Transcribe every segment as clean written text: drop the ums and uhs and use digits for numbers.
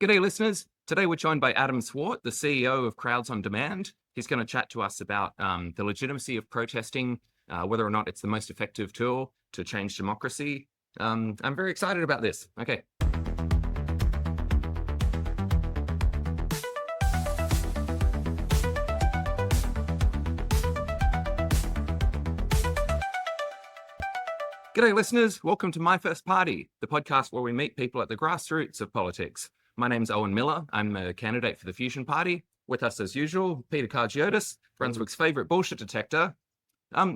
G'day, listeners. Today we're joined by Adam Swart, the CEO of Crowds on Demand. He's going to chat to us about the legitimacy of protesting, whether or not it's the most effective tool to change democracy. I'm very excited about this. Okay. G'day, listeners. Welcome to My First Party, the podcast where we meet people at the grassroots of politics. My name's Owen Miller. I'm a candidate for the Fusion Party. With us, as usual, Peter Cargiotis, Brunswick's favourite bullshit detector.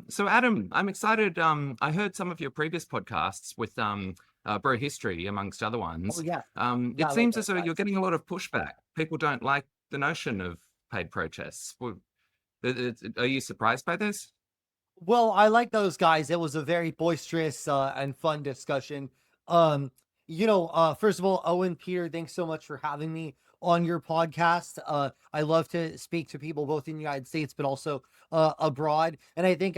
So, Adam, I'm excited. I heard some of your previous podcasts with Bro History, amongst other ones. Oh, yeah. It I seems like as though those you're guys. getting a lot of pushback. People don't like the notion of paid protests. Are you surprised by this? Well, I like those guys. It was a very boisterous and fun discussion. First of all, Owen, Peter, thanks so much for having me on your podcast. I love to speak to people both in the United States but also abroad. And I think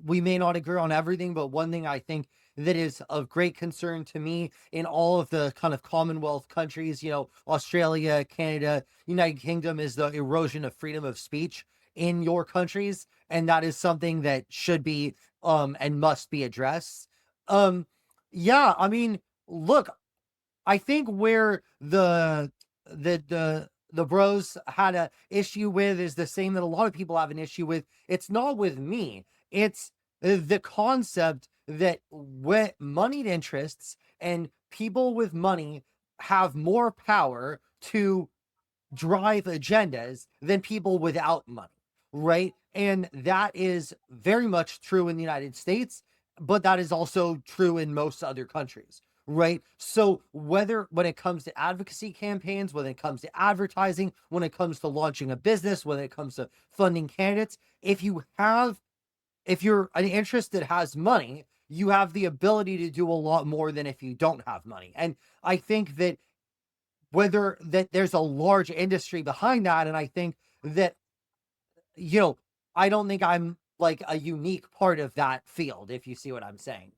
we may not agree on everything, but one thing I think that is of great concern to me in all of the kind of Commonwealth countries, Australia, Canada, United Kingdom, is the erosion of freedom of speech in your countries, and that is something that should be and must be addressed. Um yeah, I mean, look, I think where the bros had a issue with is the same that a lot of people have an issue with. It's not with me. It's the concept that when moneyed interests and people with money have more power to drive agendas than people without money, right? And that is very much true in the United States, but that is also true in most other countries, right? So whether when it comes to advocacy campaigns, when it comes to advertising, when it comes to launching a business, when it comes to funding candidates, if you're an interest that has money, you have the ability to do a lot more than if you don't have money. And I think that whether that there's a large industry behind that, and I think that, you know, I don't think I'm like a unique part of that field, if you see what I'm saying.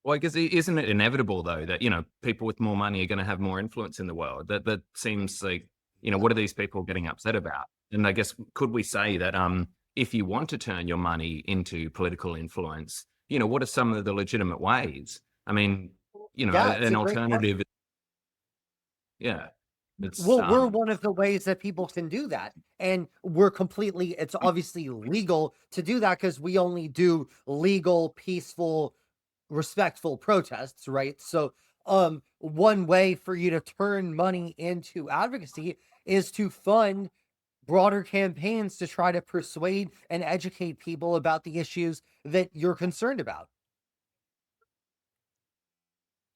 Well, I guess isn't it inevitable though that people with more money are going to have more influence in the world? That seems like what are these people getting upset about? And I guess could we say that if you want to turn your money into political influence, what are some of the legitimate ways? I mean, Yeah, it's an a great alternative. question. Yeah, it's Well, we're one of the ways that people can do that. And it's obviously legal to do that because we only do legal, peaceful, respectful protests, right? So, one way for you to turn money into advocacy is to fund broader campaigns to try to persuade and educate people about the issues that you're concerned about.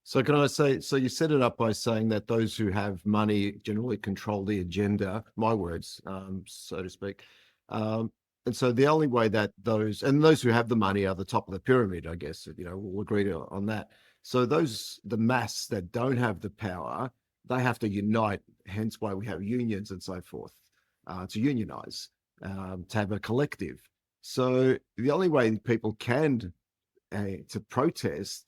So can I say, so you set it up by saying that those who have money generally control the agenda, my words, so to speak. And so the only way that those who have the money are the top of the pyramid, I guess, we'll agree on that. So the mass that don't have the power, they have to unite, hence why we have unions and so forth, to unionize, to have a collective. So the only way people can to protest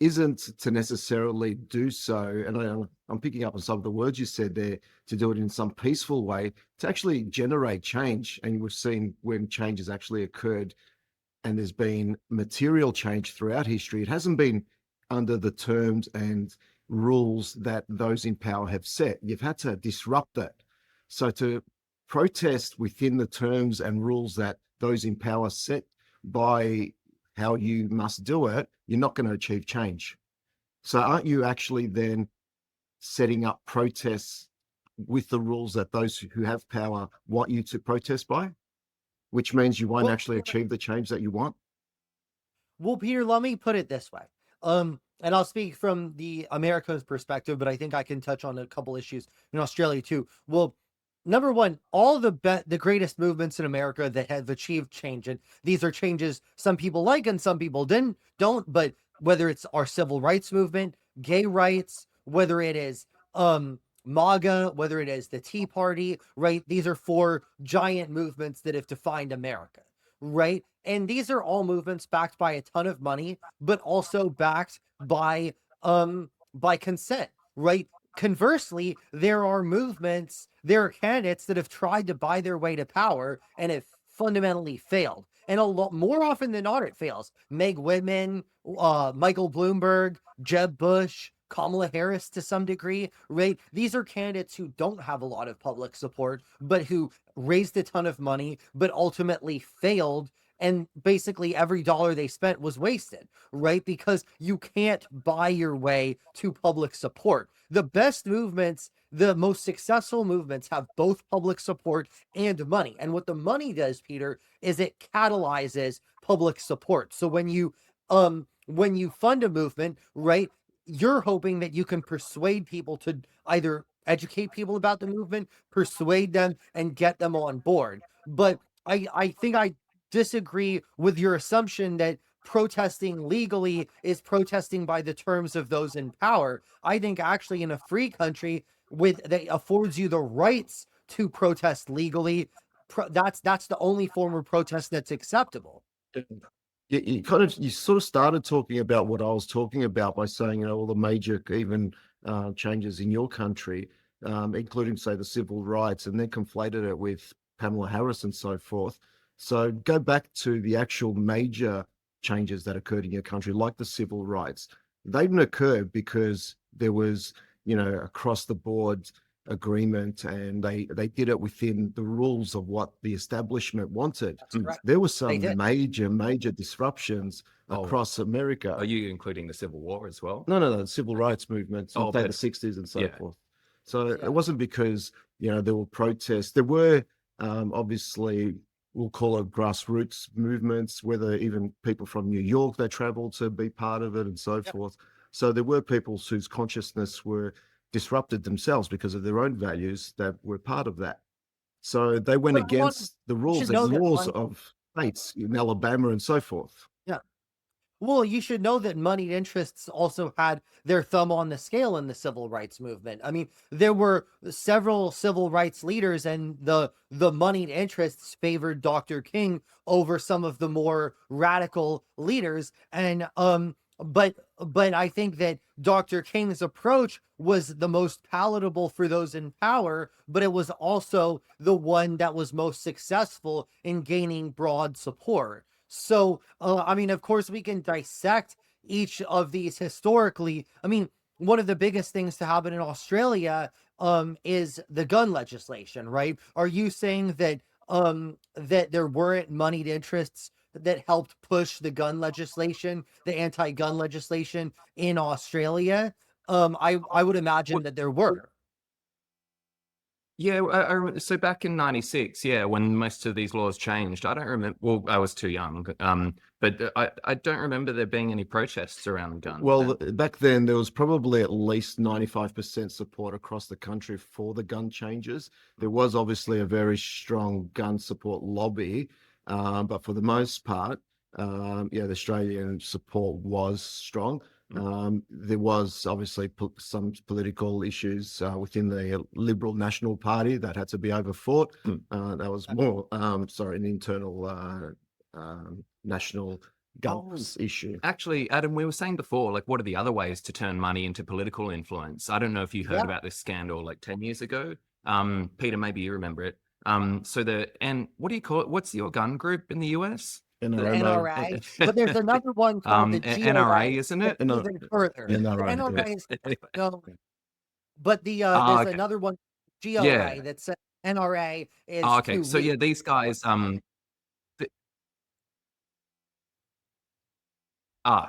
isn't to necessarily do so, and I'm picking up on some of the words you said there, to do it in some peaceful way, to actually generate change. And we've seen when change has actually occurred and there's been material change throughout history, it hasn't been under the terms and rules that those in power have set. You've had to disrupt that. So to protest within the terms and rules that those in power set by how you must do it, you're not going to achieve change. So aren't you actually then setting up protests with the rules that those who have power want you to protest by, which means you won't Well, actually achieve the change that you want? Well, Peter, let me put it this way. And I'll speak from the America's perspective, but I think I can touch on a couple issues in Australia too. Well, number one, all the greatest movements in America that have achieved change, and these are changes some people like and some people don't. But whether it's our civil rights movement, gay rights, whether it is MAGA, whether it is the Tea Party, right? These are four giant movements that have defined America, right? And these are all movements backed by a ton of money, but also backed by consent, right? Conversely, there are movements, there are candidates that have tried to buy their way to power and have fundamentally failed. And a lot more often than not, it fails. Meg Whitman, Michael Bloomberg, Jeb Bush, Kamala Harris to some degree, right? These are candidates who don't have a lot of public support, but who raised a ton of money, but ultimately failed. And basically every dollar they spent was wasted, right? Because you can't buy your way to public support. The best movements, the most successful movements have both public support and money. And what the money does, Peter, is it catalyzes public support. So when you fund a movement, right, you're hoping that you can persuade people to either educate people about the movement, persuade them, and get them on board. But I think I disagree with your assumption that protesting legally is protesting by the terms of those in power. I think actually in a free country with that affords you the rights to protest legally, that's the only form of protest that's acceptable. You sort of started talking about what I was talking about by saying, all the major even changes in your country, including say the civil rights, and then conflated it with Pamela Harris and so forth. So go back to the actual major changes that occurred in your country, like the civil rights. They didn't occur because there was, across the board agreement, and they did it within the rules of what the establishment wanted. Right. There were some major disruptions across America. Are you including the Civil War as well? No, the civil rights movement, the 60s and so forth. So it wasn't because, there were protests. There were obviously, we'll call it grassroots movements, whether even people from New York, they traveled to be part of it and so forth. So there were people whose consciousness were disrupted themselves because of their own values that were part of that. So they went against the rules and laws of states in Alabama and so forth. Yeah. Well, you should know that moneyed interests also had their thumb on the scale in the civil rights movement. I mean, there were several civil rights leaders, and the moneyed interests favored Dr. King over some of the more radical leaders. And but I think that Dr. King's approach was the most palatable for those in power, but it was also the one that was most successful in gaining broad support. So, I mean, of course, we can dissect each of these historically. I mean, one of the biggest things to happen in Australia is the gun legislation, right? Are you saying that that there weren't moneyed interests that helped push the gun legislation, the anti-gun legislation in Australia? I would imagine that there were. Yeah, so back in '96, when most of these laws changed, I don't remember. Well, I was too young, but I don't remember there being any protests around guns. Well, back then there was probably at least 95% support across the country for the gun changes. There was obviously a very strong gun support lobby, but for the most part, the Australian support was strong. There was obviously some political issues within the Liberal National Party that had to be overfought. That was more, an internal national guns issue. Actually, Adam, we were saying before, like, what are the other ways to turn money into political influence? I don't know if you heard about this scandal like 10 years ago. Peter, maybe you remember it. What do you call it? What's your gun group in the US? The NRA, but there's another one called the GOA, NRA, isn't it? Even further. NRA, the NRA is no, but there's okay. another one, GOA, that's NRA is. Okay, so these guys, so I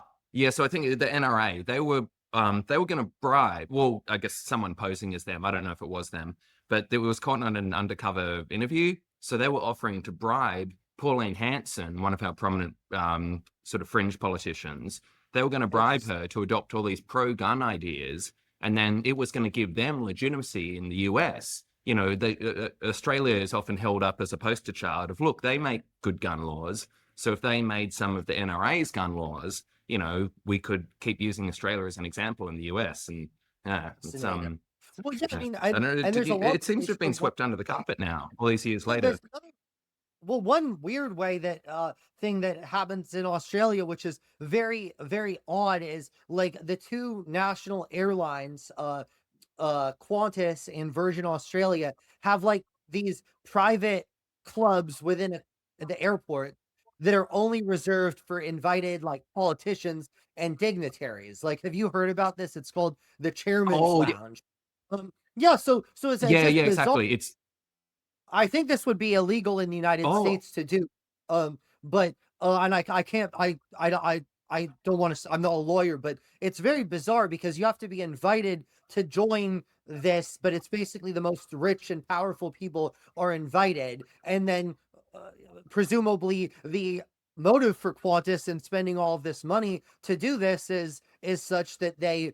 think the NRA, they were going to bribe. Well, I guess someone posing as them. I don't know if it was them, but it was caught on an undercover interview. So they were offering to bribe Pauline Hanson, one of our prominent sort of fringe politicians. They were going to bribe her to adopt all these pro-gun ideas, and then it was going to give them legitimacy in the US. Australia is often held up as a poster child of, look, they make good gun laws. So if they made some of the NRA's gun laws, we could keep using Australia as an example in the US. And it's, Well, yeah, I mean, I don't know, and there's a lot it seems to have been swept under the carpet now, all these years later. Well, one weird way that thing that happens in Australia, which is very, very odd, is like the two national airlines, Qantas and Virgin Australia have like these private clubs within the airport that are only reserved for invited like politicians and dignitaries. Like, have you heard about this? It's called the Chairman's Oh, yeah, Lounge. Yeah, so it's yeah, just yeah, bizarre. exactly. It's I think this would be illegal in the United oh, States to do. But and I can't I don't want to. I'm not a lawyer, but it's very bizarre because you have to be invited to join this. But it's basically the most rich and powerful people are invited, and then uh, presumably the motive for Qantas and spending all of this money to do this is such that they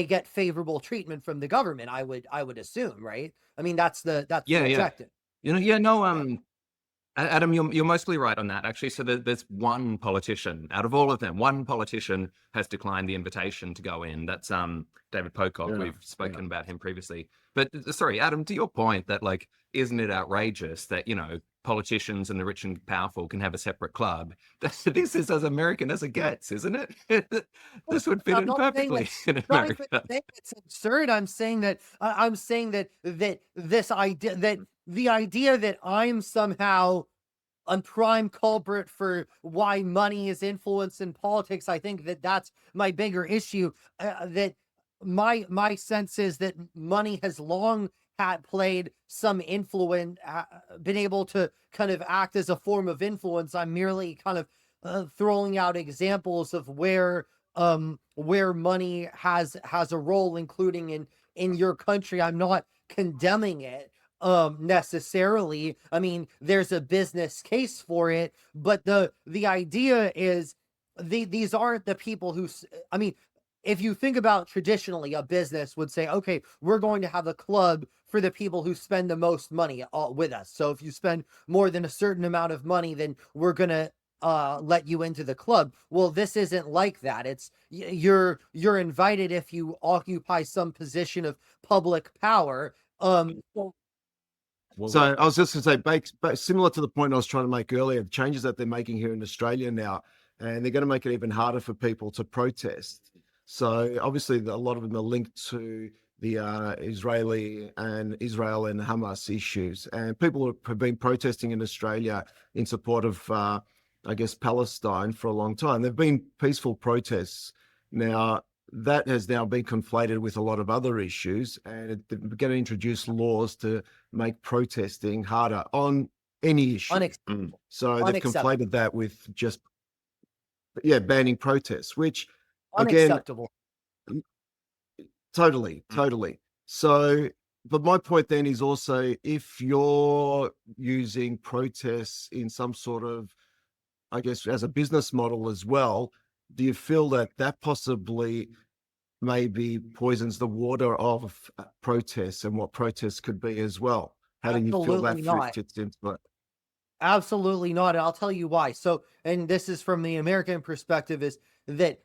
get favorable treatment from the government. I would assume, right? I mean, that's the yeah, yeah. objective. Yeah, no, Adam, you're mostly right on that, actually. So there's one politician out of all of them. One politician has declined the invitation to go in. That's David Pocock. Yeah, We've spoken about him previously. But sorry, Adam, to your point that like, isn't it outrageous that politicians and the rich and powerful can have a separate club? This is as American as it gets, isn't it? This would fit I'm in not saying perfectly it's in not even America. saying it's absurd. I'm saying that that this idea that the idea that I'm somehow a prime culprit for why money is influenced in politics. I think that that's my bigger issue. That my sense is that money has long had played some influence, been able to kind of act as a form of influence. I'm merely kind of throwing out examples of where money has a role, including in your country. I'm not condemning it necessarily. I mean, there's a business case for it, but the idea is these aren't the people who I mean, if you think about traditionally, a business would say, okay, we're going to have a club for the people who spend the most money with us. So if you spend more than a certain amount of money, then we're going to let you into the club. Well, this isn't like that. It's you're invited if you occupy some position of public power. Well, So I was just going to say, similar to the point I was trying to make earlier, the changes that they're making here in Australia now, and they're going to make it even harder for people to protest. So obviously, a lot of them are linked to the Israel and Hamas issues, and people have been protesting in Australia in support of, I guess, Palestine for a long time. There've been peaceful protests. Now that has now been conflated with a lot of other issues, and they're going to introduce laws to make protesting harder on any issue. unacceptable. So they've Unacceptable. conflated that with just, banning protests, which again, Unacceptable. totally. So, but my point then is also, if you're using protests in some sort of, I guess, as a business model as well, do you feel that that possibly maybe poisons the water of protests and what protests could be as well? How do you feel that Absolutely not. fits into it? Absolutely not. And I'll tell you why. So, and this is from the American perspective, is that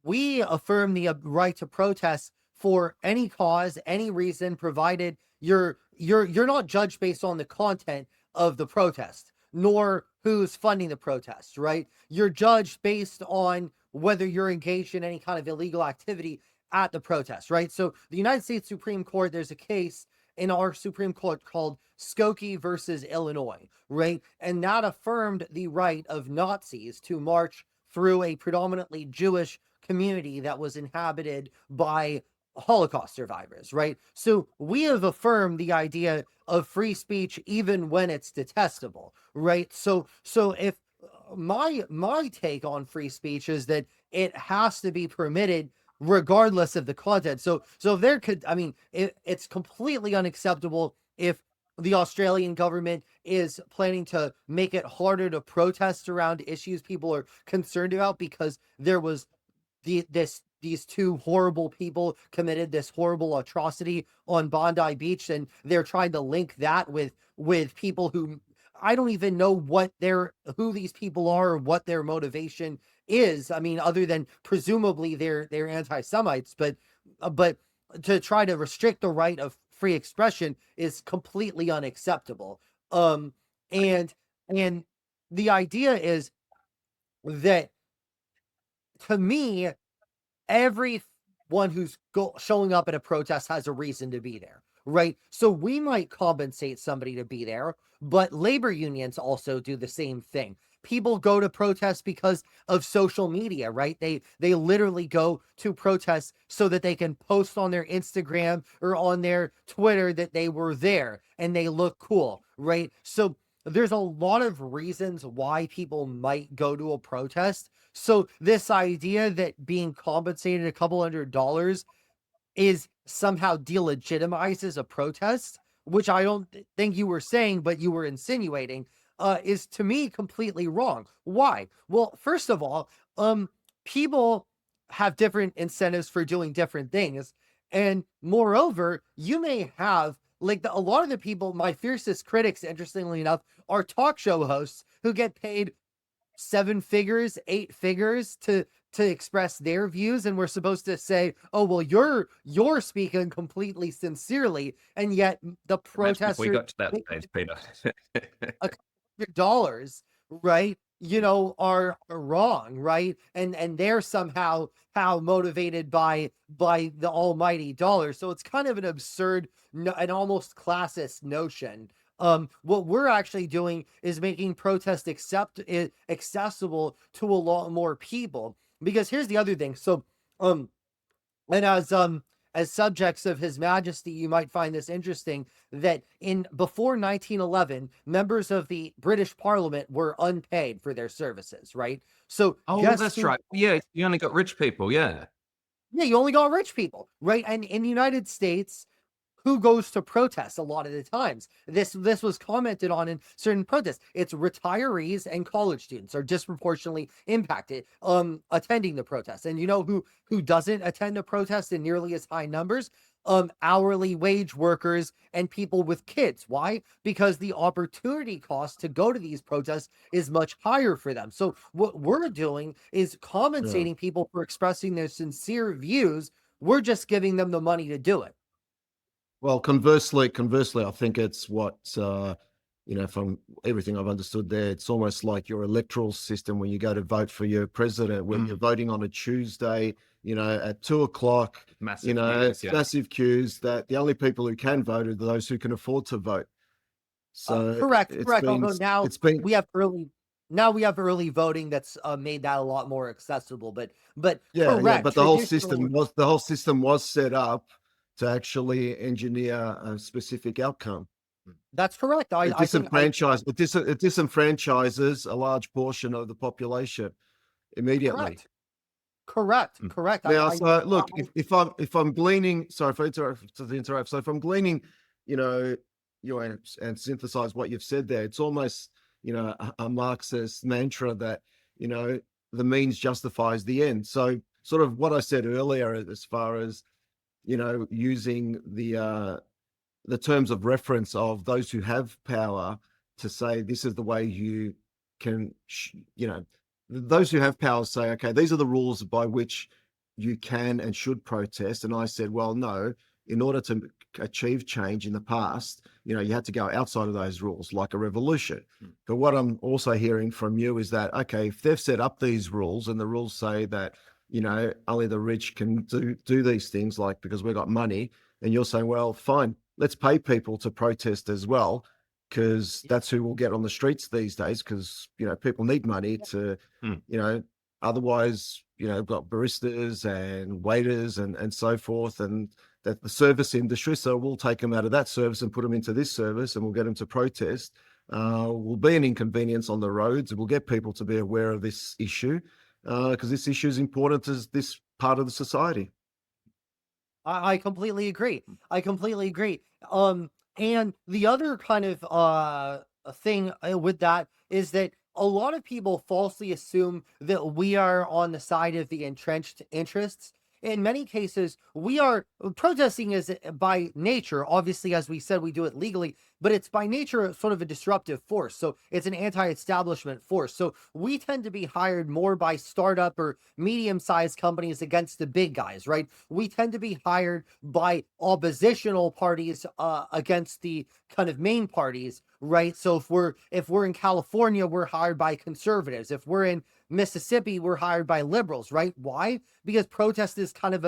we affirm the right to protest for any cause, any reason, provided you're not judged based on the content of the protest, nor who's funding the protest, right? You're judged based on whether you're engaged in any kind of illegal activity at the protest, right? So the United States Supreme Court, there's a case in our Supreme Court called Skokie versus Illinois, right? And that affirmed the right of Nazis to march through a predominantly Jewish community that was inhabited by Holocaust survivors, right? So we have affirmed the idea of free speech even when it's detestable, right? So if my take on free speech is that it has to be permitted regardless of the content. So there could, I mean, it's completely unacceptable if the Australian government is planning to make it harder to protest around issues people are concerned about because there was these two horrible people committed this horrible atrocity on Bondi Beach, and they're trying to link that with people who I don't even know who these people are or what their motivation is. I mean, other than presumably they're anti-Semites, but to try to restrict the right of free expression is completely unacceptable. Um, and and the idea is that, to me, every one who's showing up at a protest has a reason to be there, right? So we might compensate somebody to be there, but labor unions also do the same thing. People go to protests because of social media, right? They literally go to protests so that they can post on their Instagram or on their Twitter that they were there and they look cool, right? So there's a lot of reasons why people might go to a protest. So this idea that being compensated a couple $100 is somehow delegitimizes a protest, which I don't think you were saying, but you were insinuating, is to me completely wrong. Why? Well, first of all, people have different incentives for doing different things. And moreover, you may have like a lot of the people, my fiercest critics, interestingly enough, are talk show hosts who get paid 7 figures, 8 figures to express their views, and we're supposed to say, oh well, you're speaking completely sincerely, and yet the Imagine if we protesters got to that stage, Peter. a $100, right, you know, are wrong, right? And they're somehow how motivated by the almighty dollar. So it's kind of an absurd, an almost classist notion. What we're actually doing is making protest accessible to a lot more people. Because here's the other thing. So, and as subjects of His Majesty, you might find this interesting that in before 1911, members of the British Parliament were unpaid for their services, right? So Oh, guess that's who- right. Yeah, you only got rich people. Yeah. Yeah, you only got rich people, right? And in the United States, who goes to protest a lot of the times? This was commented on in certain protests. It's retirees and college students are disproportionately impacted attending the protests. And you know who doesn't attend a protest in nearly as high numbers? Hourly wage workers and people with kids. Why? Because the opportunity cost to go to these protests is much higher for them. So what we're doing is compensating people for expressing their sincere views. We're just giving them the money to do it. Well, conversely, I think it's what from everything I've understood there, it's almost like your electoral system when you go to vote for your president, when you're voting on a Tuesday, at 2:00, Massive queues, yeah. massive queues. That the only people who can vote are those who can afford to vote. So Correct. it's Although now it's been we have early voting that's made that a lot more accessible. But correct. but the whole system was set up to actually engineer a specific outcome. That's correct. It disenfranchises a large portion of the population immediately. Correct. Now, look, if I'm gleaning, sorry for to interrupt. So if I'm gleaning, and synthesize what you've said there, it's almost, a Marxist mantra that, the means justifies the end. So sort of what I said earlier, as far as, using the terms of reference of those who have power to say, this is the way you can, those who have power say, okay, these are the rules by which you can and should protest. And I said, well, no, in order to achieve change in the past, you had to go outside of those rules, like a revolution. But what I'm also hearing from you is that, okay, if they've set up these rules and the rules say that, only the rich can do these things, like because we've got money, and you're saying, well, fine, let's pay people to protest as well, because that's who will get on the streets these days, because, people need money to, otherwise, we've got baristas and waiters and so forth, and that the service industry, so we'll take them out of that service and put them into this service, and we'll get them to protest. Will be an inconvenience on the roads. We'll get people to be aware of this issue, because this issue is important to this part of the society. I completely agree. And the other kind of thing with that is that a lot of people falsely assume that we are on the side of the entrenched interests. In many cases, we are protesting is by nature. Obviously, as we said, we do it legally, but it's by nature sort of a disruptive force. So it's an anti-establishment force. So we tend to be hired more by startup or medium-sized companies against the big guys, right? We tend to be hired by oppositional parties against the kind of main parties, right? So if we're in California, we're hired by conservatives. If we're in Mississippi, we're hired by liberals, right? Why? Because protest is kind of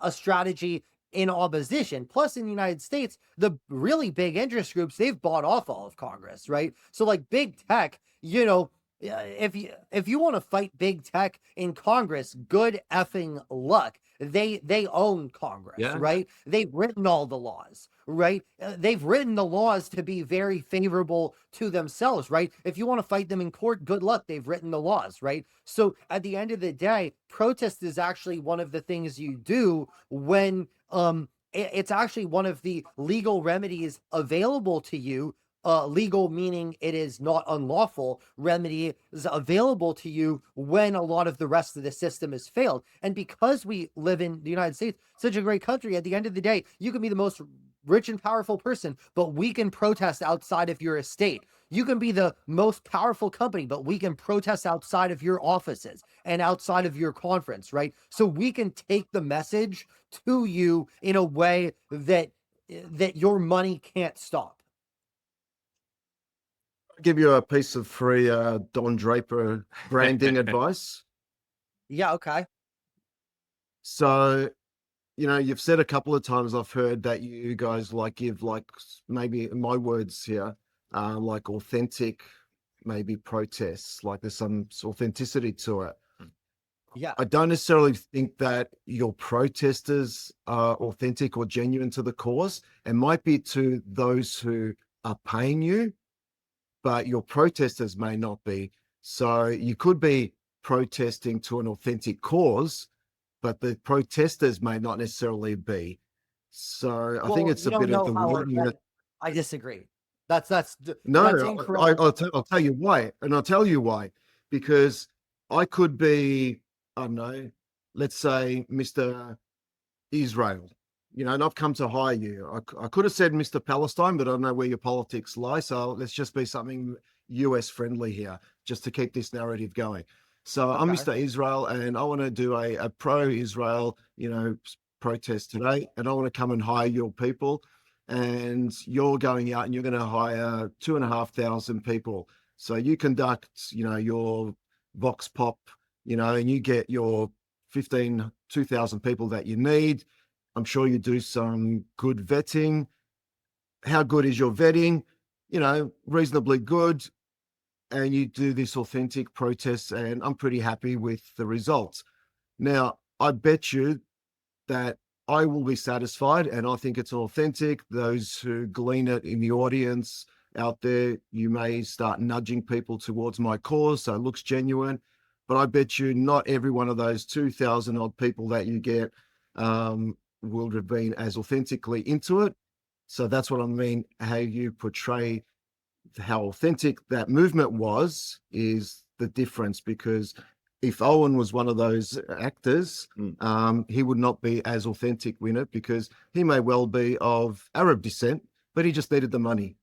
a strategy in opposition. Plus, in the United States, the really big interest groups, they've bought off all of Congress, right? So like big tech, if you want to fight big tech in Congress, good effing luck. They own Congress, Yeah. right? They've written all the laws, right? They've written the laws to be very favorable to themselves, right? If you want to fight them in court, good luck. They've written the laws, right? So at the end of the day, protest is actually one of the things you do when it's actually one of the legal remedies available to you. Legal meaning it is not unlawful remedy is available to you when a lot of the rest of the system has failed. And because we live in the United States, such a great country, at the end of the day, you can be the most rich and powerful person, but we can protest outside of your estate. You can be the most powerful company, but we can protest outside of your offices and outside of your conference, right? So we can take the message to you in a way that your money can't stop. Give you a piece of free Don Draper branding advice. Yeah, okay. So, you've said a couple of times, I've heard that you guys give maybe in my words here, like authentic, maybe protests, like there's some authenticity to it. Yeah. I don't necessarily think that your protesters are authentic or genuine to the cause. It might be to those who are paying you, but your protesters may not be. So you could be protesting to an authentic cause, but the protesters may not necessarily be. So I think it's a bit of the wording. I disagree. That's No, incorrect. I'll tell you why. And I'll tell you why. Because I could be, I don't know, let's say Mr. Israel, and I've come to hire you. I could have said Mr. Palestine, but I don't know where your politics lie. So let's just be something US friendly here, just to keep this narrative going. So I'm Mr. Israel, and I want to do a pro-Israel, protest today, and I want to come and hire your people. And you're going out and you're going to hire 2,500 people. So you conduct, your vox pop, and you get your 2,000 people that you need. I'm sure you do some good vetting. How good is your vetting? Reasonably good. And you do this authentic protest, and I'm pretty happy with the results. Now, I bet you that I will be satisfied, and I think it's authentic. Those who glean it in the audience out there, you may start nudging people towards my cause, so it looks genuine. But I bet you not every one of those 2,000 odd people that you get would have been as authentically into it. So that's what I mean, how you portray how authentic that movement was is the difference. Because if Owen was one of those actors, he would not be as authentic in it, because he may well be of Arab descent, but he just needed the money.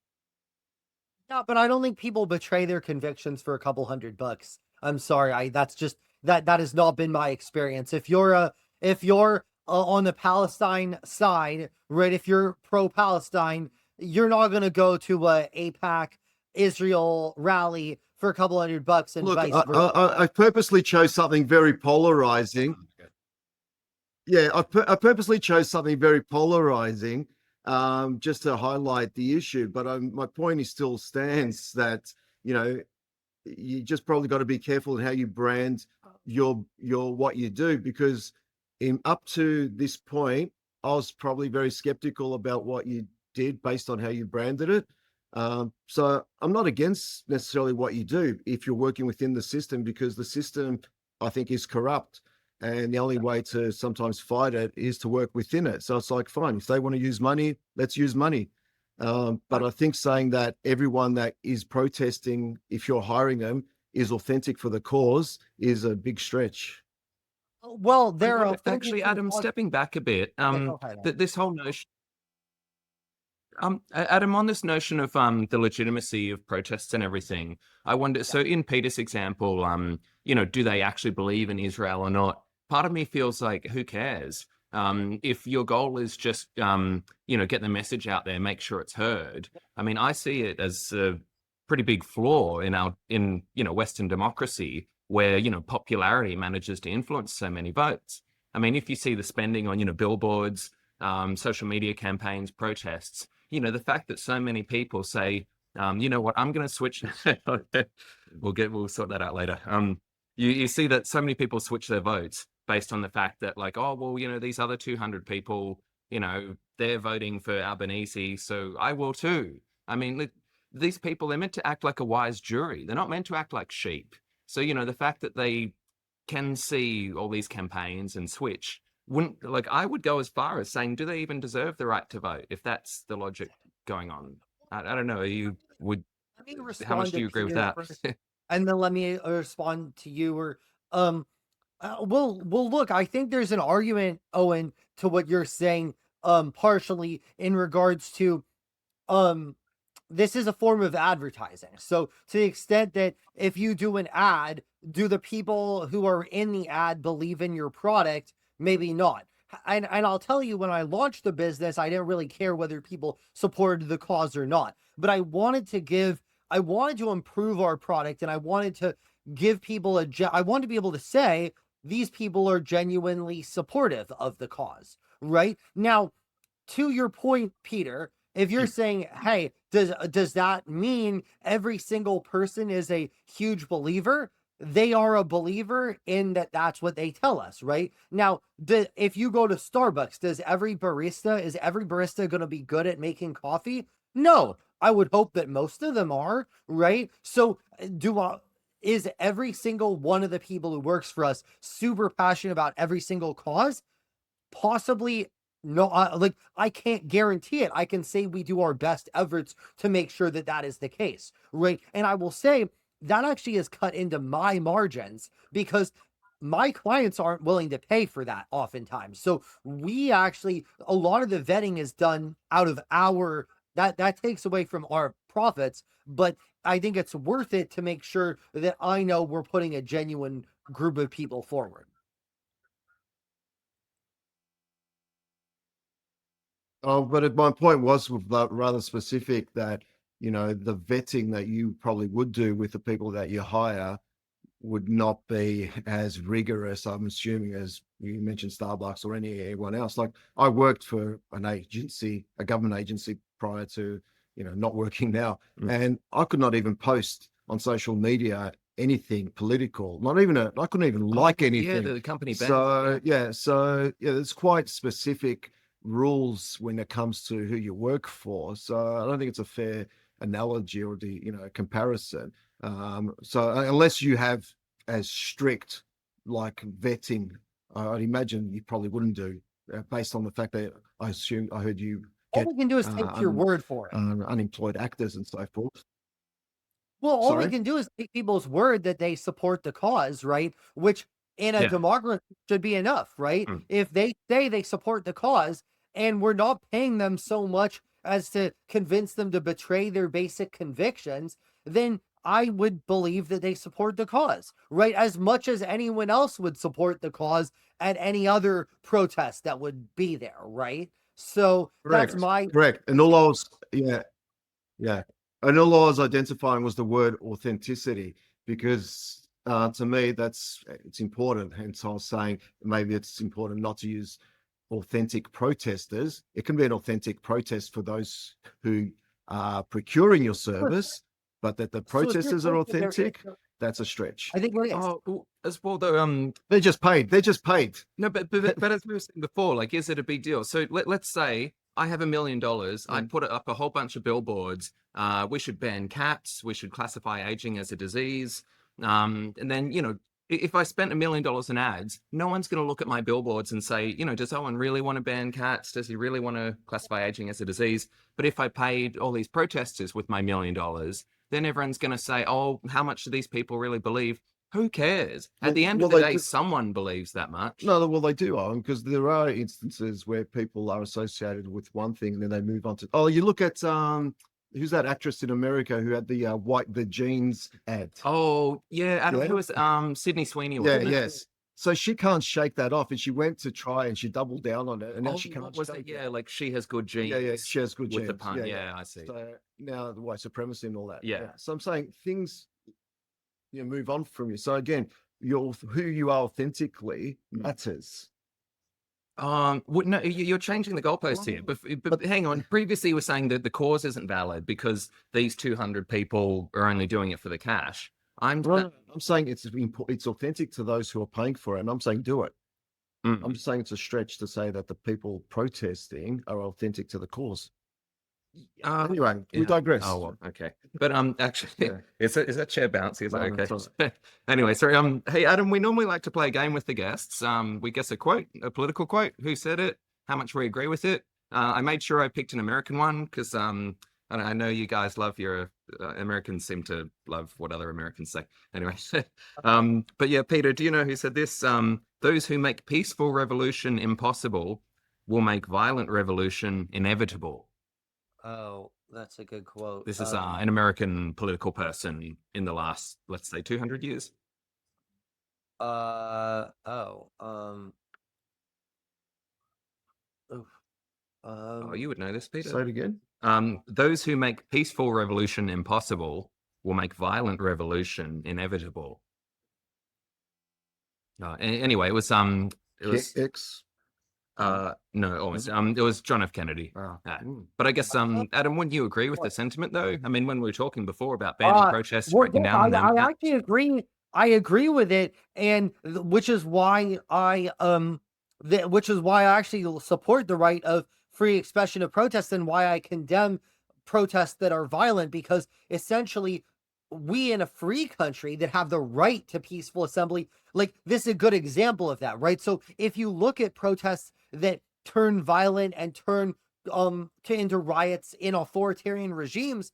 Yeah, but I don't think people betray their convictions for a couple $100. I'm sorry, that's just that has not been my experience. If you're on the Palestine side, right? If you're pro-Palestine, you're not going to go to a AIPAC Israel rally for a couple $100 and Look, vice versa. I purposely chose something very polarizing. Yeah, I purposely chose something very polarizing, just to highlight the issue. But my point is still stands that, you just probably got to be careful in how you brand your what you do, because up to this point, I was probably very skeptical about what you did based on how you branded it. So I'm not against necessarily what you do if you're working within the system, because the system, I think, is corrupt. And the only way to sometimes fight it is to work within it. So it's like, fine, if they want to use money, let's use money. But I think saying that everyone that is protesting, if you're hiring them, is authentic for the cause is a big stretch. Well, there are actually, Adam, stepping back a bit, this whole notion, Adam, on this notion of the legitimacy of protests and everything, I wonder, so in Peter's example, do they actually believe in Israel or not? Part of me feels like, who cares? If your goal is just, get the message out there, make sure it's heard. I mean, I see it as a pretty big flaw in Western democracy, where, popularity manages to influence so many votes. I mean, if you see the spending on, billboards, social media campaigns, protests, the fact that so many people say, you know what, I'm going to switch. We'll sort that out later. You see that so many people switch their votes based on the fact that, like, oh, well, these other 200 people, they're voting for Albanese, so I will too. I mean, these people, they're meant to act like a wise jury. They're not meant to act like sheep. So, the fact that they can see all these campaigns and switch, I would go as far as saying, do they even deserve the right to vote? If that's the logic going on. I don't know. Let me How much respond do to you agree with Peter that? first, and then let me respond to you. Or, um, well, look, I think there's an argument, Owen, to what you're saying, partially in regards to, um, this is a form of advertising. So to the extent that if you do an ad, do the people who are in the ad believe in your product? Maybe not. And I'll tell you, when I launched the business, I didn't really care whether people supported the cause or not. But I wanted to improve our product, and I wanted to give people I wanted to be able to say these people are genuinely supportive of the cause. Right now, to your point, Peter, if you're saying, hey, does that mean every single person is a huge believer? They are a believer in that. That's what they tell us, right? Now, if you go to Starbucks, is every barista going to be good at making coffee? No, I would hope that most of them are, right? So is every single one of the people who works for us super passionate about every single cause? Possibly. No, I can't guarantee it. I can say we do our best efforts to make sure that that is the case, right? And I will say that actually has cut into my margins, because my clients aren't willing to pay for that oftentimes. So a lot of the vetting is done out of that takes away from our profits, but I think it's worth it to make sure that I know we're putting a genuine group of people forward. Oh, but my point was rather specific, that, the vetting that you probably would do with the people that you hire would not be as rigorous, I'm assuming, as you mentioned Starbucks or anyone else. Like, I worked for a government agency prior to, not working now. And I could not even post on social media anything political, I couldn't even like anything. Yeah, the company bans. So there's quite specific rules when it comes to who you work for. So I don't think it's a fair analogy or comparison. So unless you have as strict like vetting, I'd imagine you probably wouldn't do, based on the fact that I heard you All get we can do is take your word for it. unemployed actors and so forth. Well, all we Sorry? can do is take people's word that they support the cause, right? Which in a Yeah. democracy should be enough, right? Mm. If they say they support the cause and we're not paying them so much as to convince them to betray their basic convictions, then I would believe that they support the cause, right? As much as anyone else would support the cause at any other protest that would be there, right? So that's Correct. And all I was, yeah. And all I was identifying was the word authenticity, because to me, it's important. Hence, I was saying maybe it's important not to use authentic protesters. It can be an authentic protest for those who are procuring your service, but that the So if you're protesters are saying that authentic, that's a stretch. I think it is. Oh, as well though, They're just paid. no, but as we were saying before, like, is it a big deal? So let's say I have $1 million. I put up a whole bunch of billboards. We should ban cats. We should classify aging as a disease. And then, if I spent $1 million in ads, no one's going to look at my billboards and say, does Owen really want to ban cats? Does he really want to classify aging as a disease? But if I paid all these protesters with my $1 million, then everyone's going to say, oh, how much do these people really believe? Who cares? At the end of the day, someone believes that much. No, well, they do, Owen, because there are instances where people are associated with one thing and then they move on to. Oh, you look at who's that actress in America who had the jeans ad? Oh, yeah, Adam, who was Sydney Sweeney? Wasn't it? Yes. So she can't shake that off, and she went to try and she doubled down on it, and now Oh, she can't. was it? Yeah, like she has good genes. Yeah, she has good with genes. the pun. Yeah, I see. So now the white supremacy and all that. Yeah. So I'm saying things, move on from you. So again, who you are authentically matters. No, you're changing the goalpost here. But hang on. Previously, you were saying that the cause isn't valid because these 200 people are only doing it for the cash. I'm saying it's authentic to those who are paying for it, and I'm saying do it. I'm just saying it's a stretch to say that the people protesting are authentic to the cause. Anyway, we digress. Oh, well, okay. But actually, Yeah. is that chair bouncy? Is that No, okay? it's Anyway, sorry. Hey, Adam, we normally like to play a game with the guests. We guess a quote, a political quote, who said it, how much we agree with it. I made sure I picked an American one because I know you guys love your Americans seem to love what other Americans say. Anyway, but yeah, Peter, do you know who said this? Those who make peaceful revolution impossible will make violent revolution inevitable. Oh, that's a good quote. This is an American political person in the last, let's say, 200 years. Oh, You would know this, Peter. Say it again. Those who make peaceful revolution impossible will make violent revolution inevitable. Anyway, it was X. no, almost. It was John F. Kennedy. But I guess, Adam, wouldn't you agree with the sentiment, though? I mean, when we were talking before about banning protests, breaking down on them. I actually agree. I agree with it, and which is why I actually support the right of free expression of protest, and why I condemn protests that are violent, because essentially we in a free country that have the right to peaceful assembly, like this is a good example of that, right? So if you look at protests that turn violent and turn into riots in authoritarian regimes,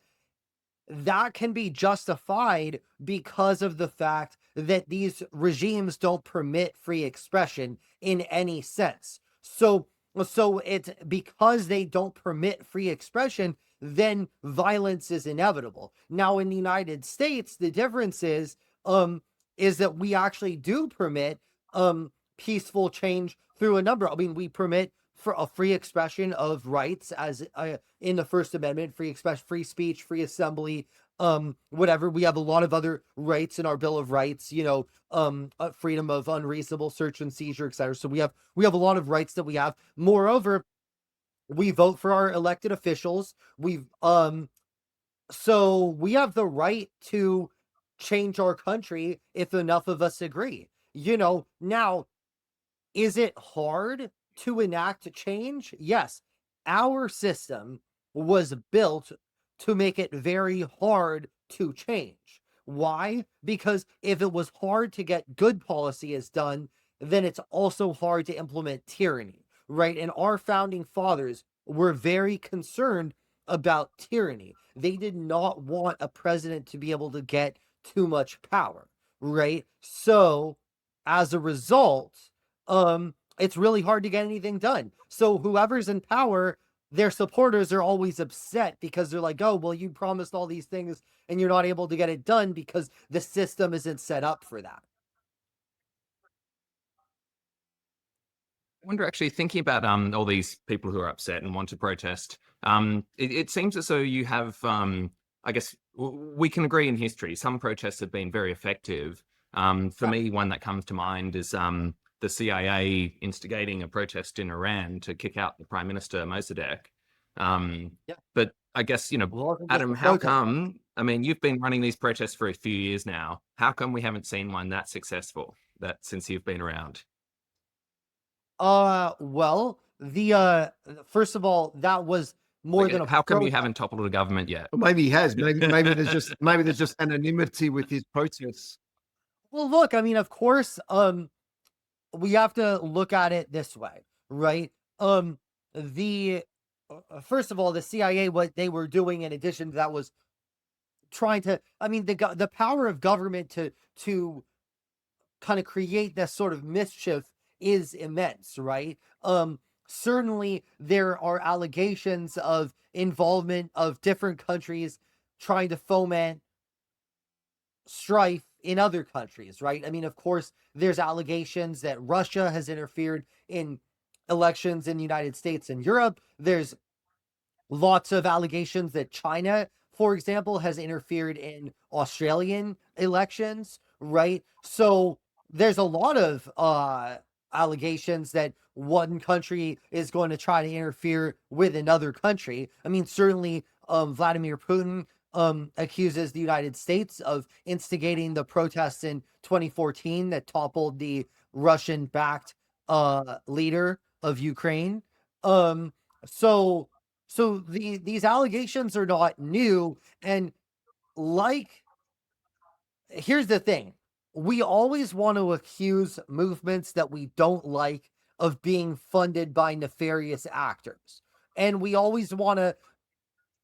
that can be justified because of the fact that these regimes don't permit free expression in any sense. So it's because they don't permit free expression, then violence is inevitable. Now, in the United States, the difference is that we actually do permit peaceful change through a number. I mean, we permit for a free expression of rights as in the First Amendment, free expression, free speech, free assembly, whatever. We have a lot of other rights in our Bill of Rights, freedom of unreasonable search and seizure, etc. So we have a lot of rights that we have. Moreover, we vote for our elected officials. So we have the right to change our country if enough of us agree. Now, is it hard to enact change? Yes. Our system was built to make it very hard to change. Why? Because if it was hard to get good policies done, then it's also hard to implement tyranny, right? And our founding fathers were very concerned about tyranny. They did not want a president to be able to get too much power, right? So as a result, it's really hard to get anything done. So whoever's in power, their supporters are always upset because they're like, oh, well, you promised all these things and you're not able to get it done because the system isn't set up for that. I wonder, actually, thinking about all these people who are upset and want to protest, it seems as though you have, I guess, we can agree in history, some protests have been very effective. For me, one that comes to mind is the CIA instigating a protest in Iran to kick out the Prime Minister Mossadegh. But I guess, Adam, how come, I mean, you've been running these protests for a few years now. How come we haven't seen one that successful since you've been around? Well, first of all, that was more than a how come you haven't toppled the government yet? Well, maybe he has. Maybe there's just anonymity with his protests. Well, look, I mean, of course, we have to look at it this way, right? First of all, the CIA, what they were doing in addition to that was trying to, I mean, the power of government to kind of create this sort of mischief is immense, right? Certainly there are allegations of involvement of different countries trying to foment strife in other countries, right? I mean, of course, there's allegations that Russia has interfered in elections in the United States and Europe. There's lots of allegations that China, for example, has interfered in Australian elections, right? So there's a lot of allegations that one country is going to try to interfere with another country. I mean, certainly Vladimir Putin accuses the United States of instigating the protests in 2014 that toppled the Russian-backed leader of Ukraine. Um, so these allegations are not new, and like, here's the thing. We always want to accuse movements that we don't like of being funded by nefarious actors. And we always want to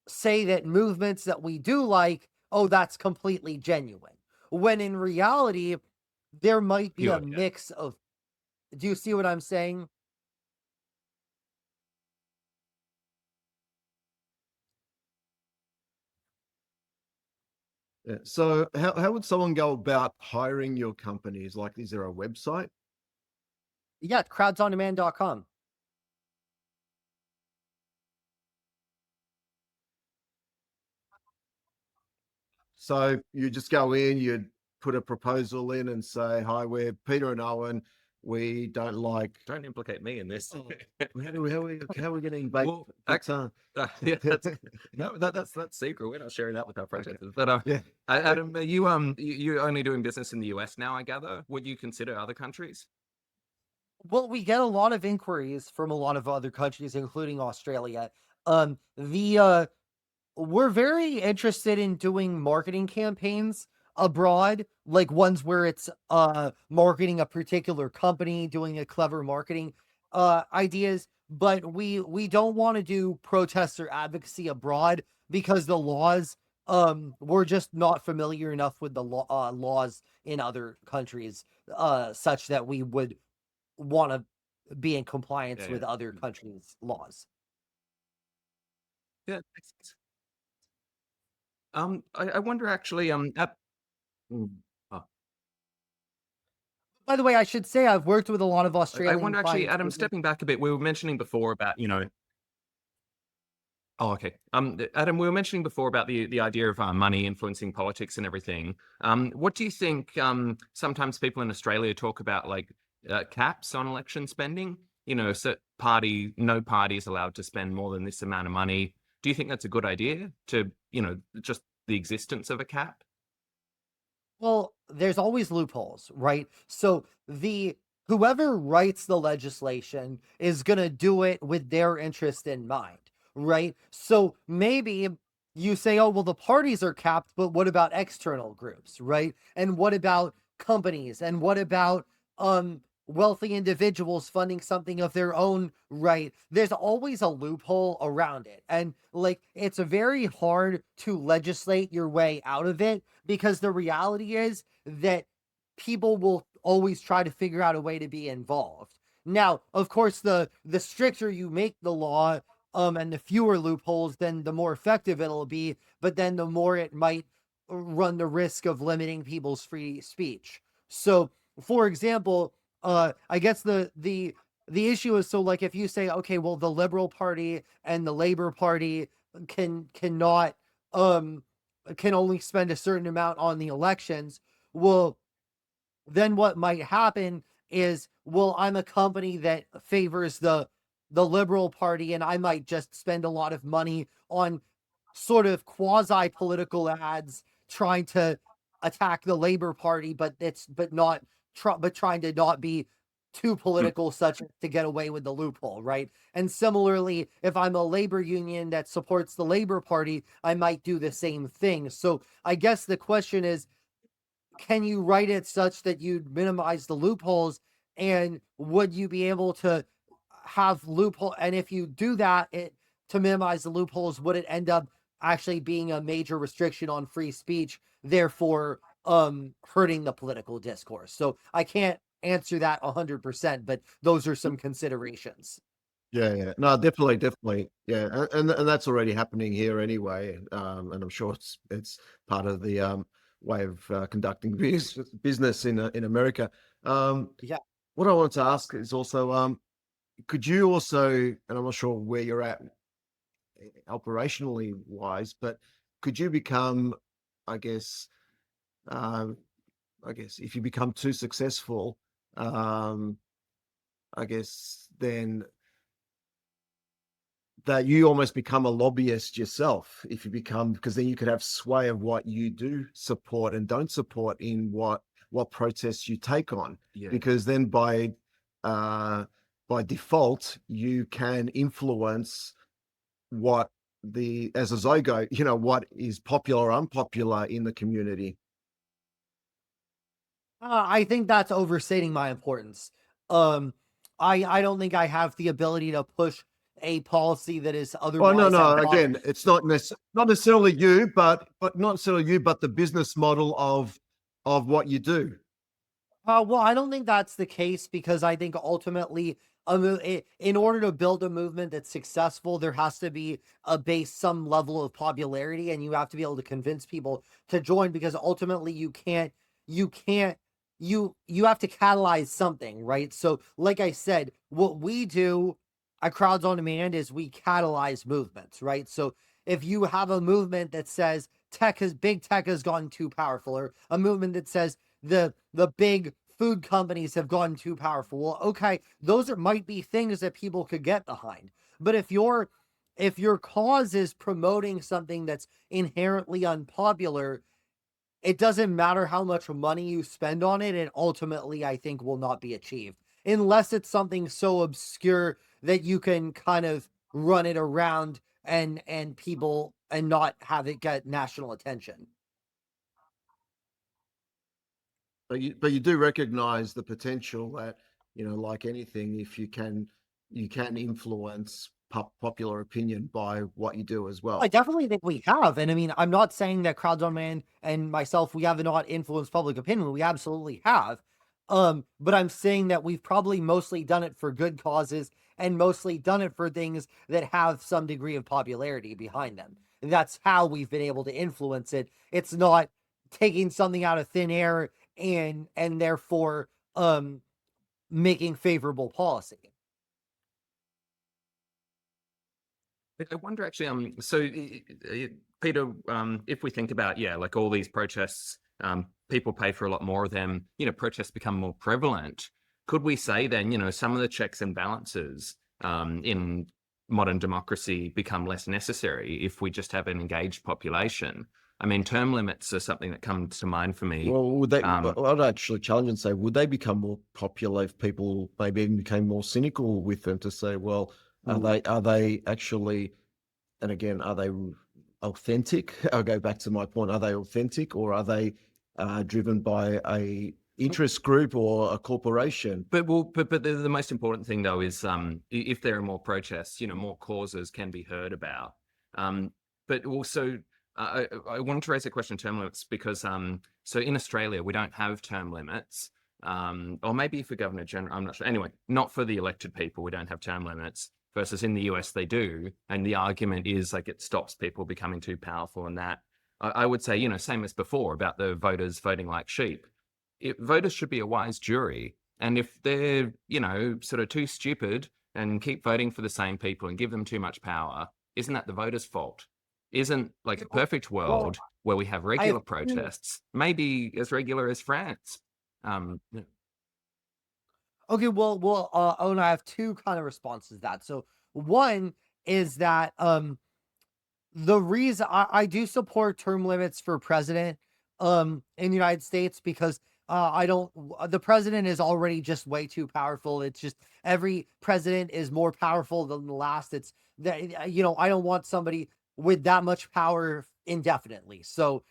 say that movements that we do like, oh, that's completely genuine. When in reality, there might be a Yeah. mix of, do you see what I'm saying? Yeah. So how would someone go about hiring your companies? Like, is there a website? Yeah, crowdsondemand.com. So you just go in, you'd put a proposal in and say, hi, we're Peter and Owen. We don't like. Don't implicate me in this. How are we getting baked? Well, yeah, that's secret. We're not sharing that with our protesters. But yeah. Adam, are you you're only doing business in the US now, I gather. Would you consider other countries? Well, we get a lot of inquiries from a lot of other countries, including Australia. We're very interested in doing marketing campaigns abroad, like ones where it's marketing a particular company, doing a clever marketing ideas, but we don't want to do protest or advocacy abroad because the laws, we're just not familiar enough with the laws in other countries such that we would want to be in compliance Yeah, with yeah. other countries' laws. Yeah, makes sense. I wonder actually, Mm. oh, By the way, I should say I've worked with a lot of I Australian wonder actually, clients Adam, lately. stepping back a bit, we were mentioning before about, oh, okay. Adam, we were mentioning before about the idea of money influencing politics and everything. What do you think? Sometimes people in Australia talk about like caps on election spending. So no party is allowed to spend more than this amount of money. Do you think that's a good idea to, just the existence of a cap? Well, there's always loopholes, right? So the whoever writes the legislation is going to do it with their interest in mind, right? So maybe you say, oh, well, the parties are capped, but what about external groups, right? And what about companies? And what about wealthy individuals funding something of their own right? There's always a loophole around it. And like it's very hard to legislate your way out of it because the reality is that people will always try to figure out a way to be involved. Now, of course, the stricter you make the law, and the fewer loopholes, then the more effective it'll be. But then the more it might run the risk of limiting people's free speech. So, for example, I guess the issue is, so like if you say, okay, well, the Liberal Party and the Labor Party cannot can only spend a certain amount on the elections. Well, then what might happen is, well, I'm a company that favors the Liberal Party, and I might just spend a lot of money on sort of quasi political ads trying to attack the Labor Party, but trying to not be too Hmm. political such to get away with the loophole, right? And similarly, if I'm a labor union that supports the Labor Party, I might do the same thing. So I guess the question is, can you write it such that you'd minimize the loopholes, and would you be able to have loophole, and if you do that to minimize the loopholes, would it end up actually being a major restriction on free speech, therefore hurting the political discourse? So I can't answer that 100%, but those are some considerations. Yeah. No, definitely. Yeah. And that's already happening here anyway. And I'm sure it's part of the way of conducting business in America. Um, Yeah. what I wanted to ask is also, could you also, and I'm not sure where you're at operationally wise, but could you become, I guess, um, I guess if you become too successful, um, I guess, then that you almost become a lobbyist yourself if you become, because then you could have sway of what you do support and don't support in what protests you take on. Yeah. Because then by default you can influence what as a zygote, what is popular or unpopular in the community. I think that's overstating my importance. Um, I don't think I have the ability to push a policy that is Oh, no, otherwise no. unpopular. Again, it's not necessarily you, but not necessarily you, but the business model of what you do. Well, I don't think that's the case because I think ultimately, in order to build a movement that's successful, there has to be a base, some level of popularity, and you have to be able to convince people to join because ultimately you can't, you have to catalyze something, right? So, like I said, what we do at Crowds on Demand is we catalyze movements, right? So, if you have a movement that says big tech has gone too powerful, or a movement that says the big food companies have gotten too powerful. Well, okay, might be things that people could get behind. But if your cause is promoting something that's inherently unpopular, it doesn't matter how much money you spend on it, and ultimately I think will not be achieved. Unless it's something so obscure that you can kind of run it around and people and not have it get national attention. But you do recognize the potential that, like anything, if you can influence popular opinion by what you do as well. I definitely think we have. And I mean, I'm not saying that Crowds on Man and myself, we have not influenced public opinion. We absolutely have. But I'm saying that we've probably mostly done it for good causes and mostly done it for things that have some degree of popularity behind them. And that's how we've been able to influence it. It's not taking something out of thin air and therefore making favorable policy. I wonder actually, Peter, if we think about, like all these protests, people pay for a lot more of them, protests become more prevalent. Could we say then, some of the checks and balances in modern democracy become less necessary if we just have an engaged population? I mean, term limits are something that comes to mind for me. Well, would they? I'd actually challenge and say, would they become more popular if people maybe even became more cynical with them to say, well, are they actually? And again, are they authentic? I'll go back to my point. Are they authentic, or are they driven by a interest group or a corporation? But the most important thing though is if there are more protests, more causes can be heard about. But also, I wanted to raise a question of term limits because so in Australia we don't have term limits, or maybe for Governor General, I'm not sure. Anyway, not for the elected people, we don't have term limits. Versus in the US they do, and the argument is like it stops people becoming too powerful, and that I would say, same as before about the voters voting like sheep. Voters should be a wise jury, and if they're sort of too stupid and keep voting for the same people and give them too much power, isn't that the voters' fault? Isn't like a perfect world where we have regular protests, maybe as regular as France? Yeah. Okay, well, Owen, I have two kind of responses to that. So one is that the reason I do support term limits for president in the United States because I don't the president is already just way too powerful. It's just every president is more powerful than the last. It's that I don't want somebody with that much power indefinitely. So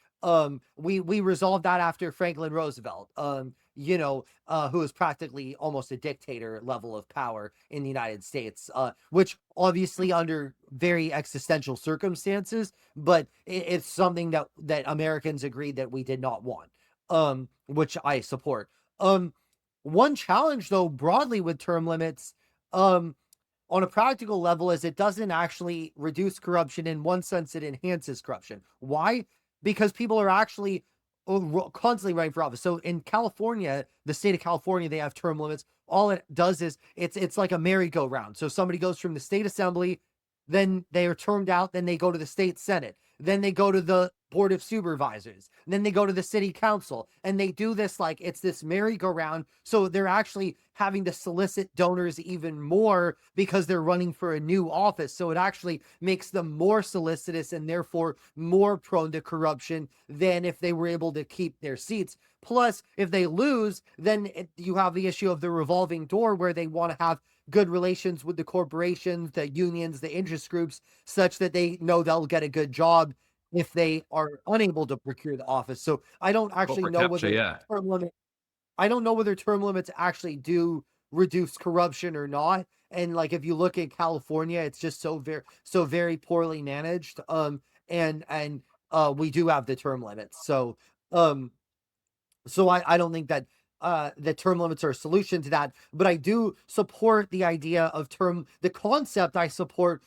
we resolved that after Franklin Roosevelt. Who was practically almost a dictator level of power in the United States, which obviously under very existential circumstances, but it's something that Americans agreed that we did not want, which I support. One challenge though, broadly with term limits, on a practical level is it doesn't actually reduce corruption. In one sense, it enhances corruption. Why? Because people are actually constantly running for office. So in California, the state of California, they have term limits. All it does is it's like a merry-go-round. So somebody goes from the state assembly, then they are termed out, then they go to the state senate, then they go to the board of supervisors, then they go to the city council, and they do this like it's this merry-go-round. So they're actually having to solicit donors even more because they're running for a new office. So it actually makes them more solicitous and therefore more prone to corruption than if they were able to keep their seats. Plus, if they lose, then you have the issue of the revolving door where they want to have good relations with the corporations, the unions, the interest groups, such that they know they'll get a good job if they are unable to procure the office. So I don't actually Corporate know capture, whether yeah. term limit I don't know whether term limits actually do reduce corruption or not. And like if you look at California, it's just so very poorly managed. And we do have the term limits. Um so I don't think that the term limits are a solution to that, but I do support the idea of the concept I support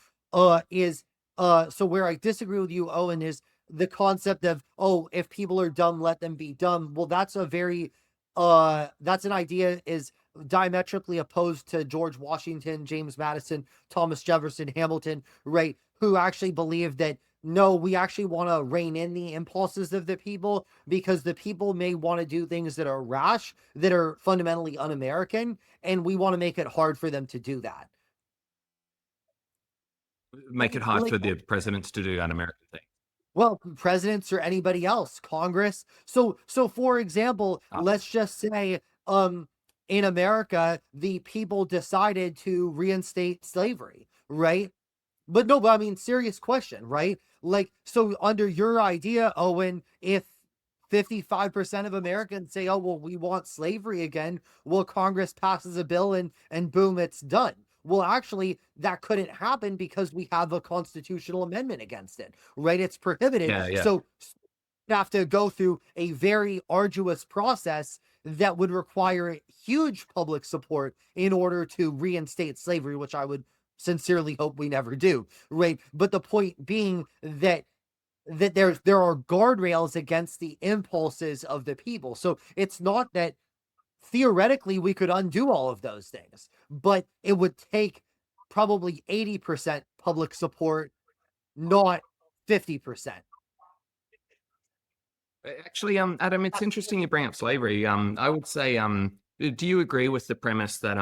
is so where I disagree with you, Owen, is the concept of, oh, if people are dumb, let them be dumb. Well, that's a very that's an idea is diametrically opposed to George Washington, James Madison, Thomas Jefferson, Hamilton, right? Who actually believed that no, we actually want to rein in the impulses of the people because the people may want to do things that are rash, that are fundamentally un-American, and we want to make it hard for them to do that. Make it hard Like, for the presidents to do un-American things. well, presidents or anybody else, Congress. So for example, let's just say in America, the people decided to reinstate slavery, right? But no, but I mean, serious question, right? Like, so under your idea, Owen, if 55% of Americans say, oh, well, we want slavery again, well, Congress passes a bill and boom, it's done. Well, actually, that couldn't happen because we have a constitutional amendment against it, right? It's prohibited. Yeah. So you have to go through a very arduous process that would require huge public support in order to reinstate slavery, which I would sincerely hope we never do, right? But the point being that there are guardrails against the impulses of the people. So it's not that theoretically we could undo all of those things, but it would take probably 80% public support, not 50%. Actually, Adam, it's interesting you bring up slavery. I would say, do you agree with the premise that,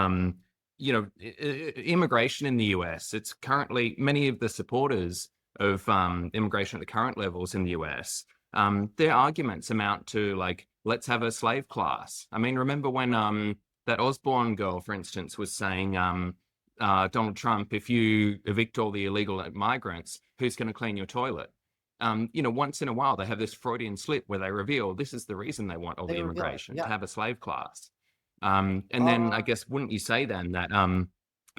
immigration in the US, it's currently many of the supporters of immigration at the current levels in the US, their arguments amount to like, let's have a slave class. I mean, remember when that Osborne girl, for instance, was saying, Donald Trump, if you evict all the illegal migrants, who's going to clean your toilet? Once in a while, they have this Freudian slip where they reveal this is the reason they want all the immigration, to have a slave class. And then I guess, wouldn't you say then that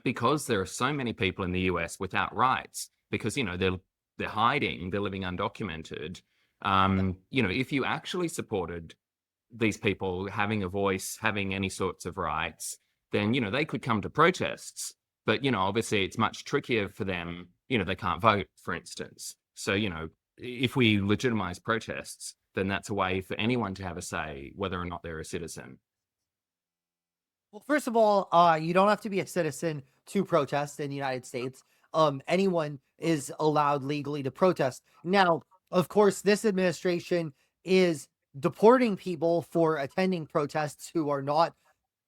because there are so many people in the US without rights, because, they're hiding, they're living undocumented, if you actually supported these people having a voice, having any sorts of rights, then, they could come to protests. But, obviously it's much trickier for them. They can't vote, for instance. So, if we legitimize protests, then that's a way for anyone to have a say whether or not they're a citizen. Well, first of all, you don't have to be a citizen to protest in the United States. Anyone is allowed legally to protest. Now, of course, this administration is deporting people for attending protests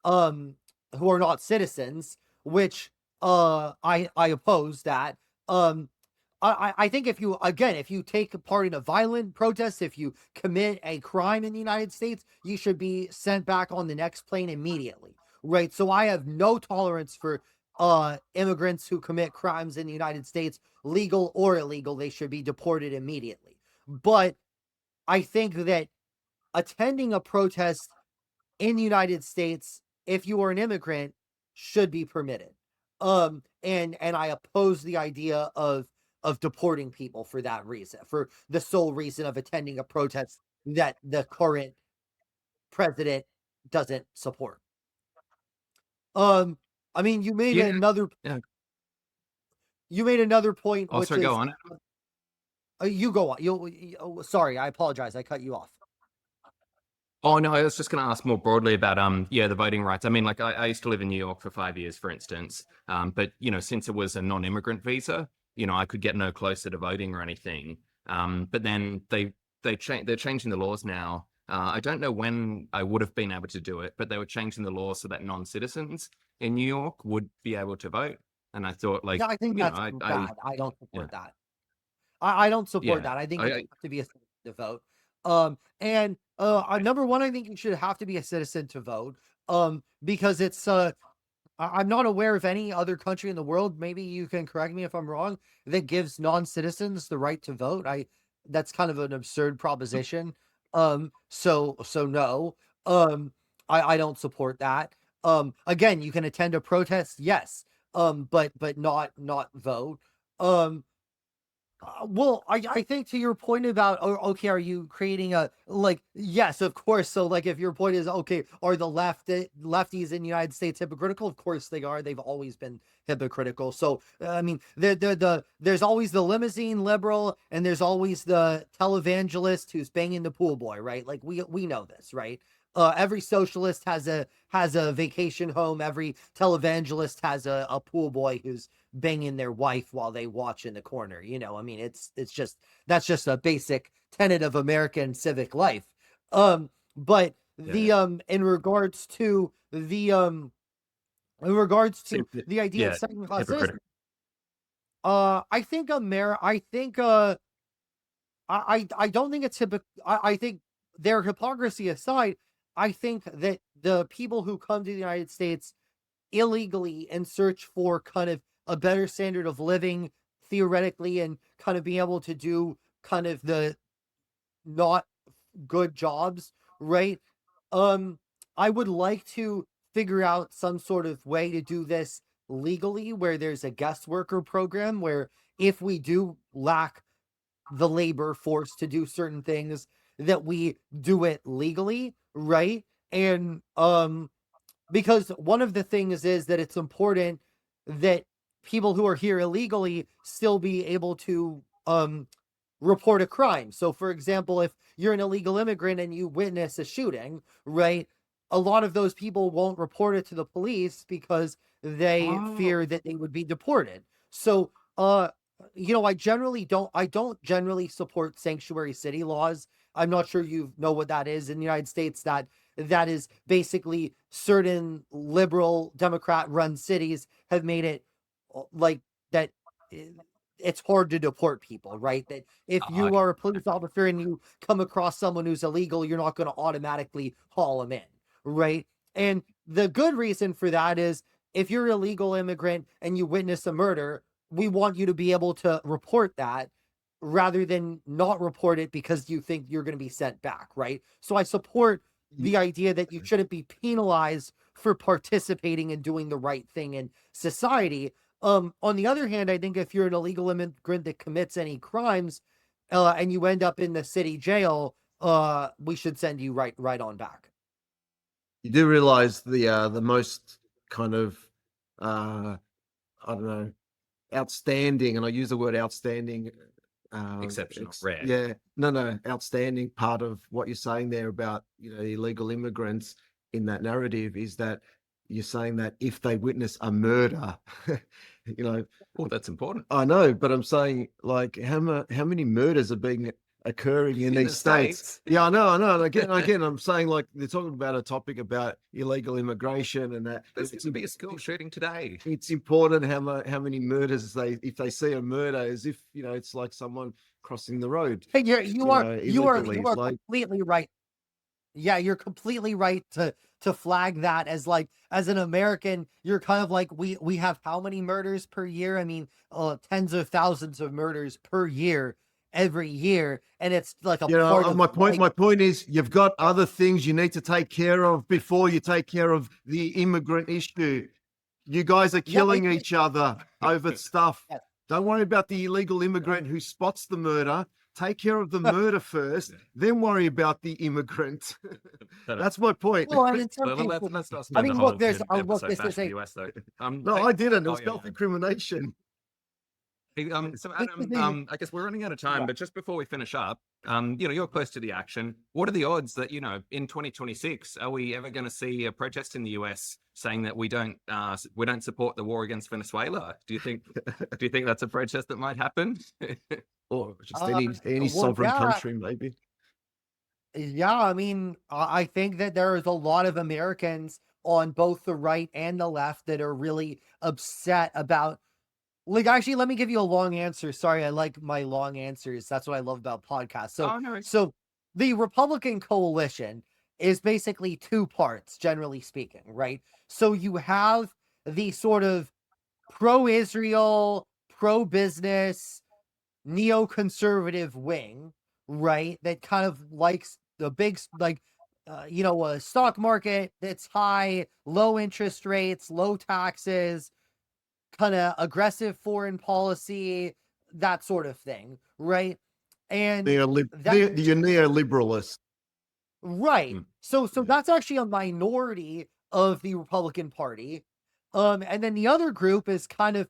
um who are not citizens, which I oppose that. I think if you take part in a violent protest, if you commit a crime in the United States, you should be sent back on the next plane immediately, right? So I have no tolerance for immigrants who commit crimes in the United States, legal or illegal. They should be deported immediately. But I think that attending a protest in the United States, if you are an immigrant, should be permitted. And I oppose the idea of deporting people for that reason, for the sole reason of attending a protest that the current president doesn't support. I mean, you made Yeah. another Yeah. you made another point, which Also, is go on. you go on. Sorry, I apologize. I cut you off. Oh no, I was just going to ask more broadly about the voting rights. I mean, like I used to live in New York for 5 years, for instance. But since it was a non-immigrant visa, I could get no closer to voting or anything. But then they're changing the laws now. I don't know when I would have been able to do it, but they were changing the law so that non-citizens in New York would be able to vote. And I thought, like, Yeah, I think that's bad. I don't yeah, support that. I don't support yeah, that. I think I, you I have to be a citizen to vote. And number one, I think you should have to be a citizen to vote. Because it's I'm not aware of any other country in the world, maybe you can correct me if I'm wrong, that gives non-citizens the right to vote. That's kind of an absurd proposition. So no. I don't support that. Again, you can attend a protest, yes. But not vote. Um, well, I think to your point about, okay, are you creating a, like, yes, of course. So, like, if your point is, okay, are the lefties in the United States hypocritical? Of course they are. They've always been hypocritical. So, I mean, there's always the limousine liberal, and there's always the televangelist who's banging the pool boy, right? Like, we know this, right? Every socialist has a vacation home. Every televangelist has a pool boy who's banging their wife while they watch in the corner. I mean, that's just a basic tenet of American civic life. But in regards to the idea of second class citizens, hypocritical. I think I don't think it's I think their hypocrisy aside, I think that the people who come to the United States illegally in search for kind of a better standard of living theoretically, and kind of being able to do kind of the not good jobs, right? I would like to figure out some sort of way to do this legally, where there's a guest worker program where if we do lack the labor force to do certain things, that we do it legally, right? And because one of the things is that it's important that people who are here illegally still be able to report a crime. So for example, if you're an illegal immigrant and you witness a shooting, right, a lot of those people won't report it to the police because they fear that they would be deported. So I don't generally support sanctuary city laws. I'm not sure you know what that is in the United States. That is basically certain liberal Democrat run cities have made it like that. It's hard to deport people, right? That if you are a police officer and you come across someone who's illegal, you're not going to automatically haul them in, right? And the good reason for that is if you're an illegal immigrant and you witness a murder, we want you to be able to report that rather than not report it because you think you're going to be sent back, right? So I support the idea that you shouldn't be penalized for participating and doing the right thing in society. On the other hand, I think if you're an illegal immigrant that commits any crimes, and you end up in the city jail, we should send you right on back. You do realize the most kind of I don't know, outstanding, and I use the word outstanding, Exceptional, rare. yeah, no, outstanding part of what you're saying there about illegal immigrants in that narrative is that you're saying that if they witness a murder, Oh, that's important. I know, but I'm saying, like, how many murders are being occurring in these the states? Yeah, I know. And again, I'm saying, like, they're talking about a topic about illegal immigration, and that There's going to be a school shooting today. it's important how many murders if they see a murder, as if it's like someone crossing the road. Hey, you are illegally, like, completely right. Yeah, you're completely right to flag that as, like, as an American, you're kind of like, we have how many murders per year? I mean, tens of thousands of murders per year, every year, and it's like a part of my point is, you've got other things you need to take care of before you take care of the immigrant issue. You guys are killing each other over stuff. Yes. Don't worry about the illegal immigrant who spots the murder. Take care of the murder first, then worry about the immigrant. That's my point. Well, and in some Well, cases, let's not spend I mean, the look, whole there's episode this is bashing a the US though. No, I didn't. It was yeah. self-incrimination. Hey, so Adam, thing- I guess we're running out of time, Yeah. but just before we finish up, you're close to the action. What are the odds that, in 2026, are we ever going to see a protest in the US saying that we don't support the war against Venezuela? Do you think that's a protest that might happen? Or just Uh, any well, sovereign country, maybe. yeah, I mean, I think that there is a lot of Americans on both the right and the left that are really upset about. Like, actually, let me give you a long answer. Sorry, I like my long answers. That's what I love about podcasts. So, Oh, no. so the Republican coalition is basically two parts, generally speaking, right? So you have the sort of pro-Israel, pro-business, neoconservative wing, right? That kind of likes the big, like, a stock market that's high, low interest rates, low taxes, kind of aggressive foreign policy, that sort of thing, right? And that, You're neoliberalist. right. Mm. So Yeah. that's actually a minority of the Republican Party. And then the other group is kind of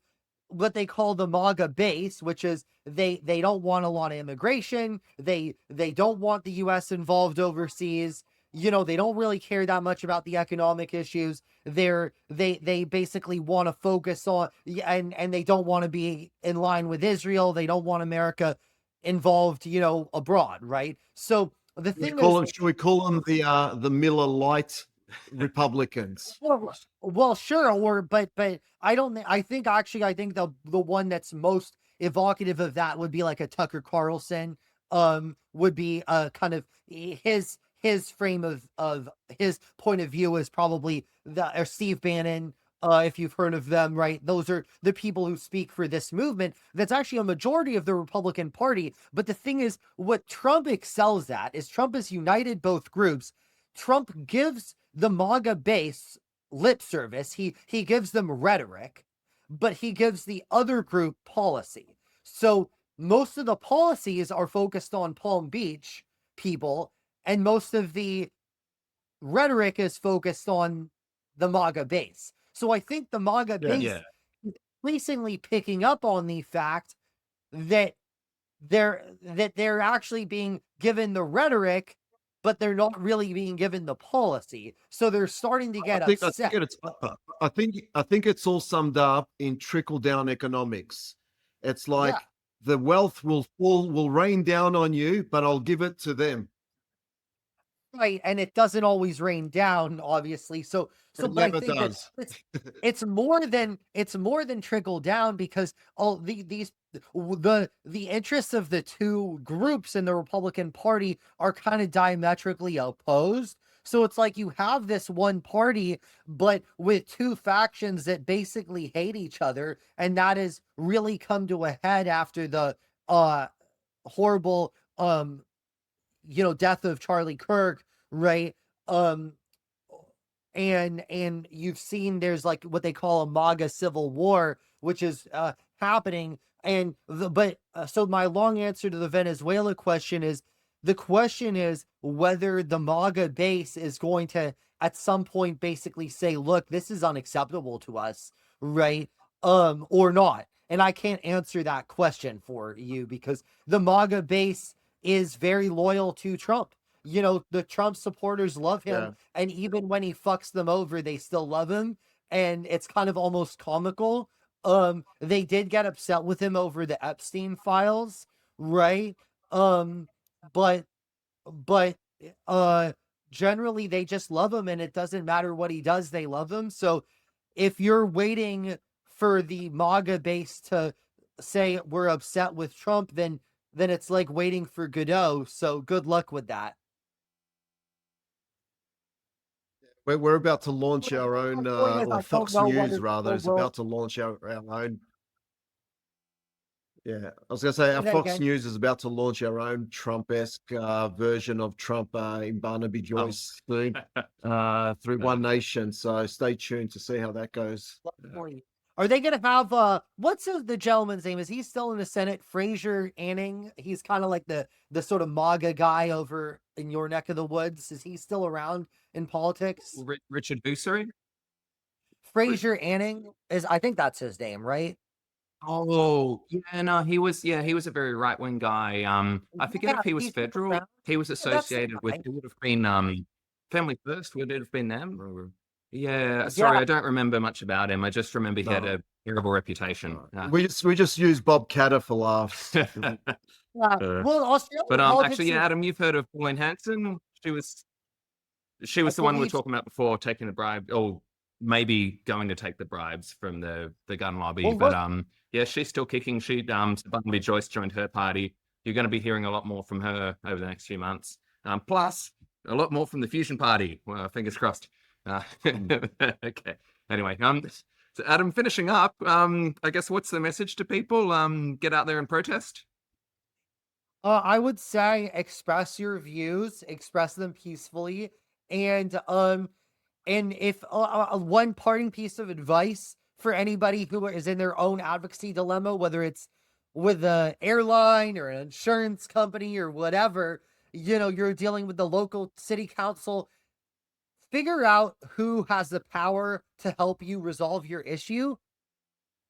what they call the MAGA base, which is they don't want a lot of immigration. They don't want the US involved overseas. They don't really care that much about the economic issues. They basically want to focus on, and they don't want to be in line with Israel. They don't want America involved, abroad, right? So the thing is, Should we call them the Miller Lite Republicans? well, sure, but I don't. I think the one that's most evocative of that would be like a Tucker Carlson. Would be kind of his frame of his point of view is probably or Steve Bannon. If you've heard of them, right? Those are the people who speak for this movement. That's actually a majority of the Republican Party. But the thing is, what Trump excels at is Trump has united both groups. Trump gives the MAGA base lip service. He gives them rhetoric, but he gives the other group policy. So most of the policies are focused on Palm Beach people, and most of the rhetoric is focused on the MAGA base. So I think the MAGA Yeah. base Yeah. is increasingly picking up on the fact that they're actually being given the rhetoric, but they're not really being given the policy. So they're starting to get upset. I think it's all summed up in trickle down economics. It's like Yeah. the wealth will rain down on you, but I'll give it to them. Right, and it doesn't always rain down, obviously. It But I never think that does. it's more than trickle down, because all the interests of the two groups in the Republican Party are kind of diametrically opposed. So it's like you have this one party, but with two factions that basically hate each other, and that has really come to a head after the horrible death of Charlie Kirk, right? Um, and you've seen there's like what they call a MAGA civil war, which is happening. And so my long answer to the Venezuela question is, the question is whether the MAGA base is going to at some point basically say, look, this is unacceptable to us, right? Or not. And I can't answer that question for you, because the MAGA base is very loyal to Trump. The Trump supporters love him, Yeah. and even when he fucks them over, they still love him, and it's kind of almost comical. They did get upset with him over the Epstein files, right? Um, but but uh generally they just love him, and it doesn't matter what he does, they love him. So if you're waiting for the MAGA base to say we're upset with Trump, then it's like waiting for Godot. So good luck with that. We're about to launch our own, Point is, I or don't Fox know News whether rather, people is will about to launch our own. Yeah, I was going to say say our that Fox again. News is about to launch our own Trump-esque version of Trump in Barnaby Joyce soon, through One Nation. So stay tuned to see how that goes. Are they gonna have what's the gentleman's name? Is he still in the Senate? Fraser Anning. He's kind of like the sort of MAGA guy over in your neck of the woods. Is he still around in politics? Richard Busari? Fraser Anning is, I think that's his name, right? Oh, yeah, no, he was a very right-wing guy. I forget Yeah, if he was he's been federal. around. He was Yeah, that's the associated with, guy. it would have been Family First. Would it have been them? Or, yeah, sorry, Yeah, I don't remember much about him. I just remember he had No, a terrible reputation. we just use Bob Catter for laughs. yeah. Uh, Well, but Australian actually, politics yeah, is, Adam, you've heard of Pauline Hanson. She I was the one we were believe, talking about before, taking the bribe, or maybe going to take the bribes from the gun lobby. well, But look, yeah, she's still kicking. Barnaby Joyce joined her party. You're going to be hearing a lot more from her over the next few months. Plus a lot more from the Fusion Party. Well, fingers crossed. Okay. Anyway, so Adam, finishing up. I guess what's the message to people? Get out there and protest. I would say express your views, express them peacefully, and if one parting piece of advice for anybody who is in their own advocacy dilemma, whether it's with an airline or an insurance company or whatever, you're dealing with the local city council, figure out who has the power to help you resolve your issue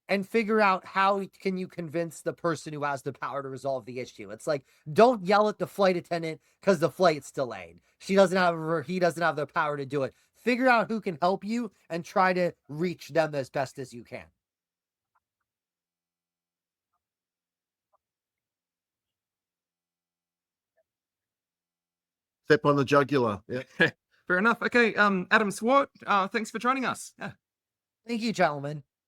and figure out how can you convince the person who has the power to resolve the issue. It's like, don't yell at the flight attendant because the flight's delayed. She doesn't have, or he doesn't have the power to do it. Figure out who can help you and try to reach them as best as you can. Step on the jugular. Yeah. Fair enough. Okay. Adam Swart, thanks for joining us. Yeah. Thank you, gentlemen.